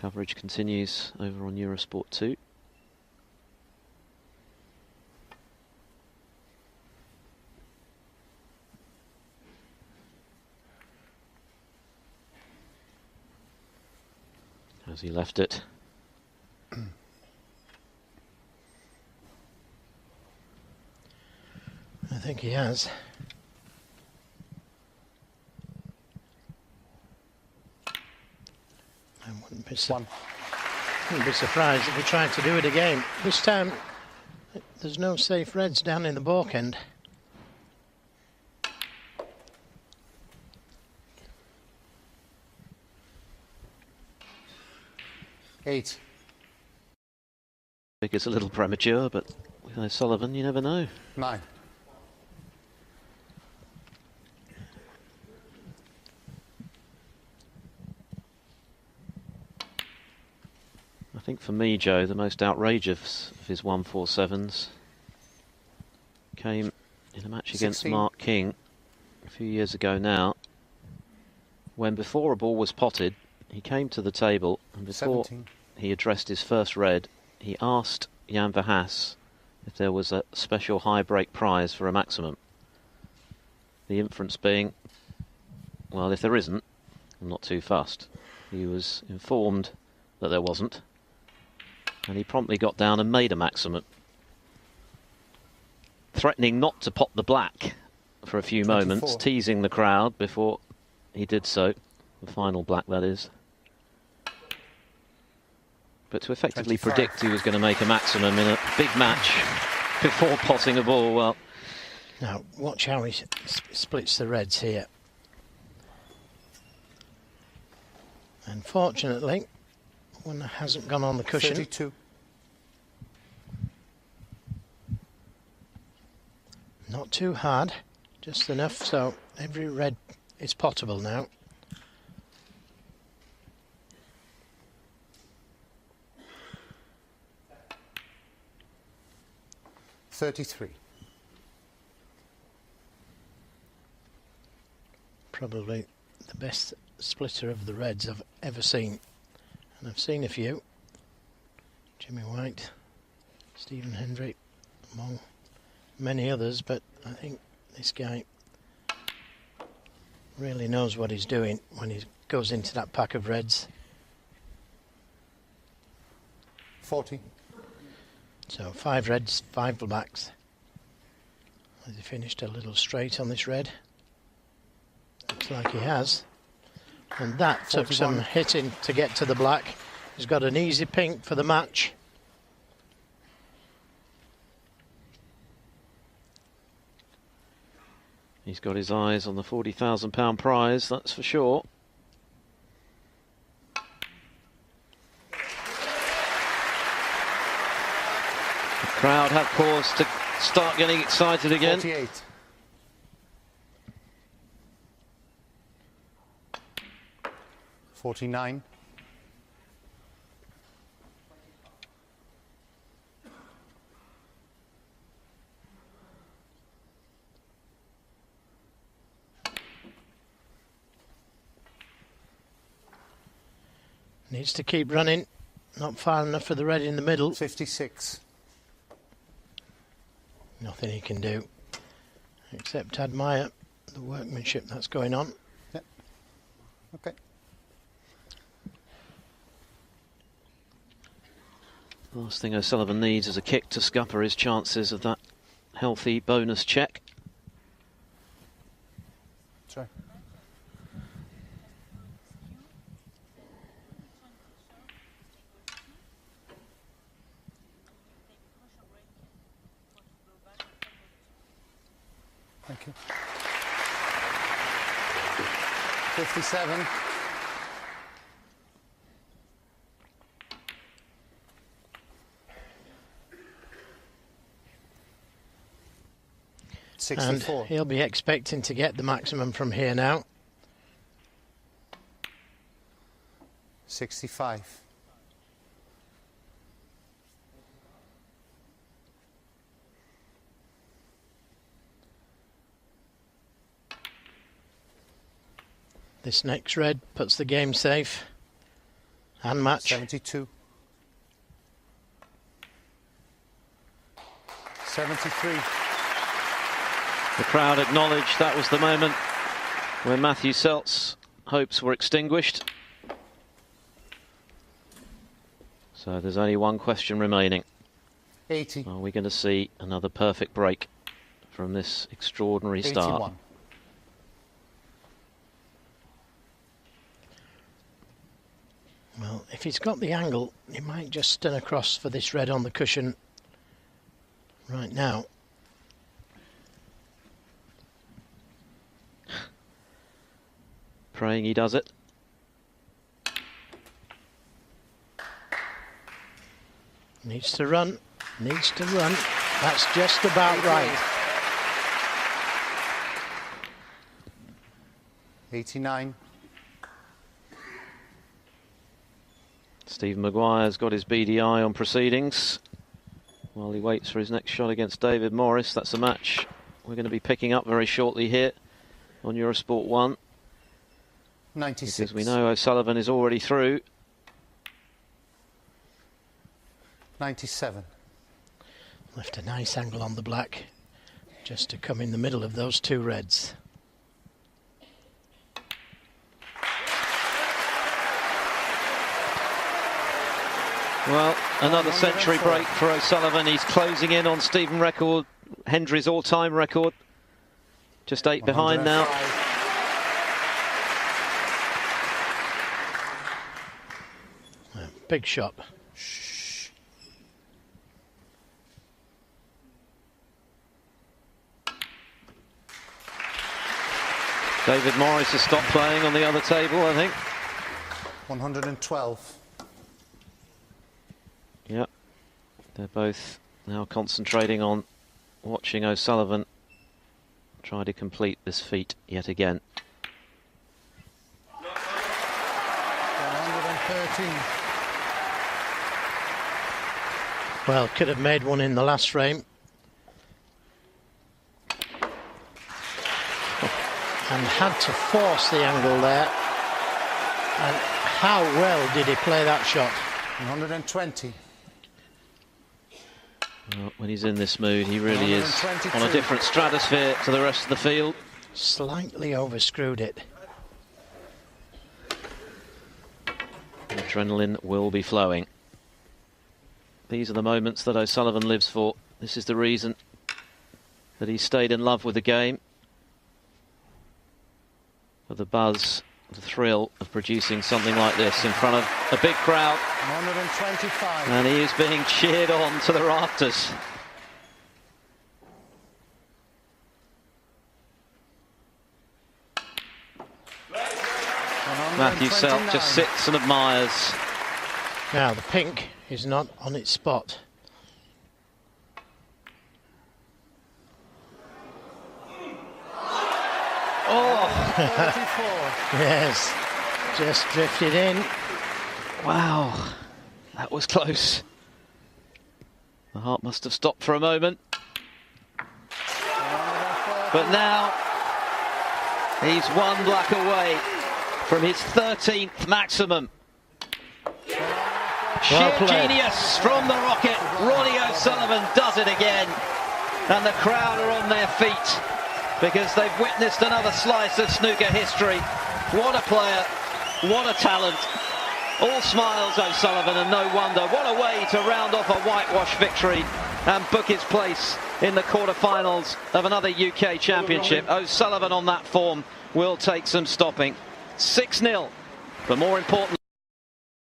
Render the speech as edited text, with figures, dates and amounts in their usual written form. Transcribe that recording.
Coverage continues over on Eurosport 2. Has he left it? I think he has. I wouldn't be surprised if he tried to do it again. This time, there's no safe reds down in the balk end. Eight. I think it's a little premature, but with O'Sullivan, you never know. 9. I think for me, Joe, the most outrageous of his 147s came in a match against 16. Mark King a few years ago now, when before a ball was potted, he came to the table and before 17. he addressed his first red, he asked Jan Verhaas if there was a special high break prize for a maximum. The inference being, well, if there isn't, I'm not too fussed. He was informed that there wasn't, and he promptly got down and made a maximum, threatening not to pot the black for a few 24. moments, teasing the crowd before he did so. The final black, that is. But to effectively 25. predict he was going to make a maximum in a big match before potting a ball, well... Now, watch how he splits the reds here. Unfortunately, one hasn't gone on the cushion. 32. Not too hard, just enough so every red is potable now. $33. Probably the best splitter of the reds I've ever seen. And I've seen a few. Jimmy White, Stephen Hendry, among many others, but I think this guy really knows what he's doing when he goes into that pack of reds. 40. So 5 reds, 5 blacks. Has he finished a little straight on this red? Looks like he has. And that took 41. some hitting to get to the black. He's got an easy pink for the match. He's got his eyes on the £40,000 prize, that's for sure. The crowd have cause to start getting excited again. 48. $49. Needs to keep running. Not far enough for the red in the middle. 56. Nothing he can do except admire the workmanship that's going on. Yep. Okay. Last thing O'Sullivan needs is a kick to scupper his chances of that healthy bonus check. Sorry. Thank you. 57. And 64. he'll be expecting to get the maximum from here now. 65. This next red puts the game safe. And match. 72. 73. The crowd acknowledged that was the moment when Matthew Selt's hopes were extinguished. So there's only one question remaining. 80. Are we going to see another perfect break from this extraordinary start? 81. Well, if he's got the angle, he might just stun across for this red on the cushion right now. Praying he does it. Needs to run. Needs to run. That's just about right. 89. Stephen Maguire's got his beady eye on proceedings while he waits for his next shot against David Morris. That's a match we're going to be picking up very shortly here on Eurosport 1. 96. Because we know O'Sullivan is already through. 97. Left a nice angle on the black just to come in the middle of those two reds. Well, another century break for O'Sullivan. He's closing in on Stephen Hendry's all-time record. Just 8 behind now. Big shot. David Morris has stopped playing on the other table, I think. 112. Yep. They're both now concentrating on watching O'Sullivan try to complete this feat yet again. 113. Well, could have made one in the last frame. And had to force the angle there. And how well did he play that shot? 120. Well, when he's in this mood, he really is on a different stratosphere to the rest of the field. Slightly overscrewed it. Adrenaline will be flowing. These are the moments that O'Sullivan lives for. This is the reason that he stayed in love with the game. For the buzz, the thrill of producing something like this in front of a big crowd. 125. And he is being cheered on to the rafters. Matthew Selt just sits and admires. Now the pink is not on its spot. Oh! 34. Yes, just drifted in. Wow, that was close. The heart must have stopped for a moment. But now he's one black away from his 13th maximum. Sheer genius from the rocket. Ronnie O'Sullivan does it again. And the crowd are on their feet because they've witnessed another slice of snooker history. What a player, what a talent. All smiles, O'Sullivan, and no wonder. What a way to round off a whitewash victory and book his place in the quarterfinals of another UK championship. O'Sullivan on that form will take some stopping. 6-0, but more important.